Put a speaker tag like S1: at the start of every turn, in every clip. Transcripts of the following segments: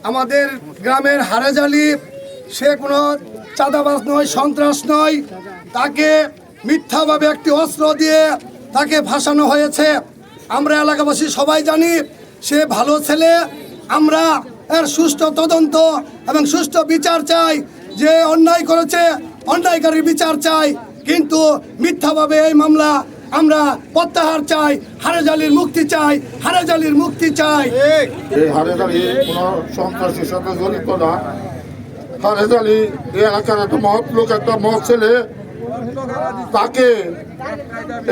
S1: আমাদের গ্রামের হারেজালি সে কোনো চাঁদাবাজ নয়, সন্ত্রাস নয়। তাকে মিথ্যাভাবে একটি অস্ত্র দিয়ে তাকে ফাঁসানো হয়েছে। আমরা এলাকাবাসী সবাই জানি সে ভালো ছেলে। আমরা এর সুষ্ঠু তদন্ত এবং সুষ্ঠু বিচার চাই। যে অন্যায় করেছে অন্যায়কারীর বিচার চাই, কিন্তু মিথ্যাভাবে এই মামলা আমরা প্রত্যাহার চাই। হারেজালির মুক্তি চাই, হারেজালির মুক্তি চাই।
S2: এই হারেজালি কোনো সন্ত্রাসীর সাথে জড়িত না। হারেজালি এই এলাকার একটা মহৎ লোক, একটা মহৎ ছেলে। তাকে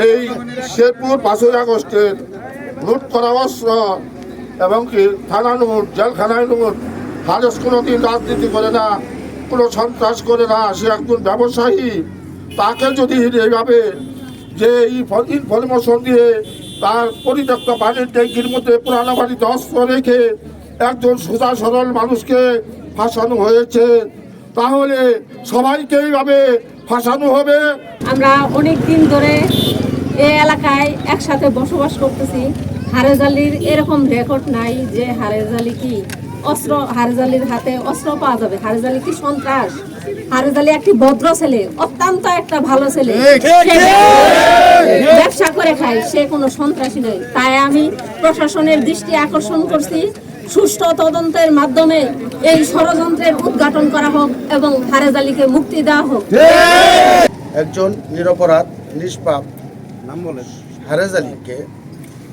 S2: এই শেরপুর 5ই আগস্টের লুট করা অস্ত্র এবং কি থানা নোট, জেলখানায় নোট। হারেস কোনোদিন রাজনীতি করে না, কোনো সন্ত্রাস করে না, সে একজন ব্যবসায়ী। তাকে যদি এইভাবে যে ইনফরমেশন দিয়ে তার পরিত্যক্ত পানির ট্যাঙ্কির মধ্যে পুরানো বাড়িতে অস্ত্র রেখে একজন সোজা সরল মানুষকে ফাঁসানো হয়েছে, তাহলে সবাইকে এইভাবে ফাঁসানো হবে।
S3: আমরা অনেক দিন ধরে এই এলাকায় একসাথে বসবাস করতেছি। হারেজালির এরকম রেকর্ড নাই যে হারেজালি কি অস্ত্র, হারেজালির হাতে অস্ত্র পাওয়া যাবে। হারেজালি কি সন্ত্রাস? হারেজালি একটি ভদ্র ছেলে, অত্যন্ত একটা ভালো ছেলে, ব্যবসা করে খায়, সে কোনো সন্ত্রাসী নয়। তাই আমি প্রশাসনের দৃষ্টি আকর্ষণ করছি, সুষ্ঠু তদন্তের মাধ্যমে এই ষড়যন্ত্রের উদ্ঘাটন করা হোক এবং হারেজালিকে মুক্তি দেওয়া হোক।
S4: একজন নিরপরাধ নিষ্পাপ হারেজালিকে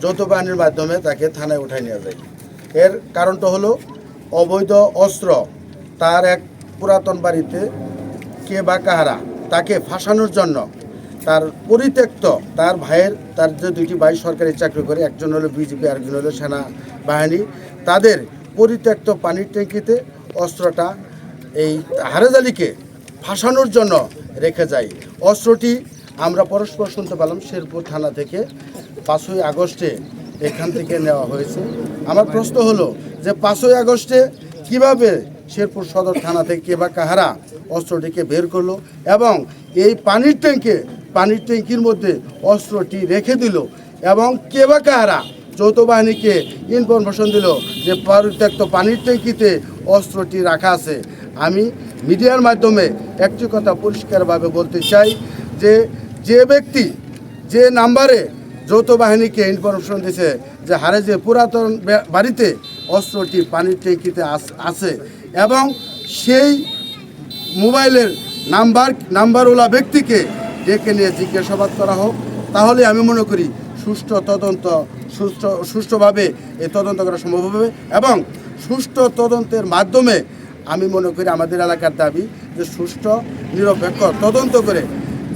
S4: যৌথ বাহিনীর মাধ্যমে তাকে থানায় উঠায় নেওয়া যায়। এর কারণটা হলো অবৈধ অস্ত্র তার এক পুরাতন বাড়িতে কে বা কাহারা তাকে ফাঁসানোর জন্য তার পরিত্যক্ত তার ভাইয়ের, তার যে দুইটি ভাই সরকারি চাকরি করে, একজন হলো বিজেপি আরেকজন হলো সেনাবাহিনী, তাদের পরিত্যক্ত পানির ট্যাঙ্কিতে অস্ত্রটা এই হারেজালিকে ফাঁসানোর জন্য রেখে যায়। অস্ত্রটি আমরা পরস্পর শুনতে পেলাম শেরপুর থানা থেকে 5ই আগস্টে এখান থেকে নেওয়া হয়েছে। আমার প্রশ্ন হলো যে 5ই আগস্টে কিভাবে শেরপুর সদর থানা থেকে কে বা কাহারা অস্ত্রটিকে বের করলো এবং এই পানির ট্যাঙ্কির মধ্যে অস্ত্রটি রেখে দিল এবং কে বা কাহারা যৌথ বাহিনীকে ইনফরমেশন দিল যে পরিত্যক্ত পানির ট্যাঙ্কিতে অস্ত্রটি রাখা আছে। আমি মিডিয়ার মাধ্যমে একটি কথা পরিষ্কারভাবে বলতে চাই যে ব্যক্তি যে নাম্বারে যৌথ বাহিনীকে ইনফরমেশন দিয়েছে যে যে পুরাতন বাড়িতে অস্ত্রটি পানির ট্যাঙ্কিতে আছে এবং সেই মোবাইলের নাম্বারওয়ালা ব্যক্তিকে ডেকে নিয়ে জিজ্ঞাসাবাদ করা হোক, তাহলে আমি মনে করি সুষ্ঠুভাবে এই তদন্ত করা সম্ভব হবে এবং সুষ্ঠু তদন্তের মাধ্যমে আমি মনে করি আমাদের এলাকার দাবি যে সুষ্ঠু নিরপেক্ষ তদন্ত করে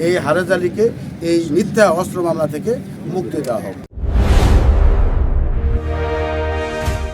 S4: এই হারেজালিকে এই মিথ্যা অস্ত্র মামলা থেকে মুক্তি দেওয়া হোক।